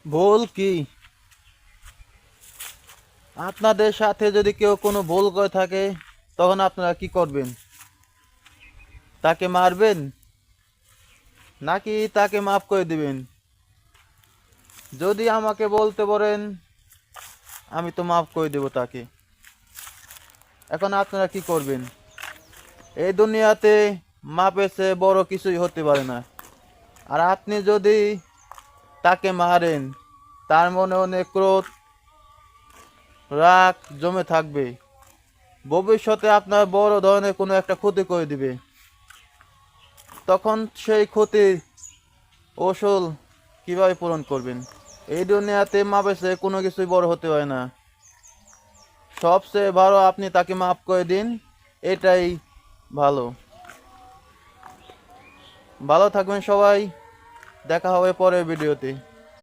ভুল কি? আপনাদের সাথে যদি কেউ কোনো ভুল করে থাকে তখন আপনারা কি করবেন? তাকে মারবেন নাকি তাকে মাফ করে দিবেন? যদি আমাকে বলতে পারেন আমি তো মাফ করে দেব তাকে। এখন আপনারা কি করবেন? এই দুনিয়াতে মাপের চেয়ে বড় কিছুই হতে পারে না। আর আপনি যদি তাকে মারেন তার মনে অনেক ক্রোধ রাগ জমে থাকবে, ভবিষ্যতে আপনার বড় ধরনের কোনো একটা ক্ষতি করে দিবে। তখন সেই ক্ষতির ওসুল কিভাবে পূরণ করবেন? এই দুনিয়াতে মাপের চেয়ে কোনো কিছুই বড় হতে পারে না। সবচেয়ে ভালো আপনি তাকে মাফ করে দিন, এটাই ভালো। ভালো থাকবেন সবাই, দেখা হবে পরের ভিডিওতে।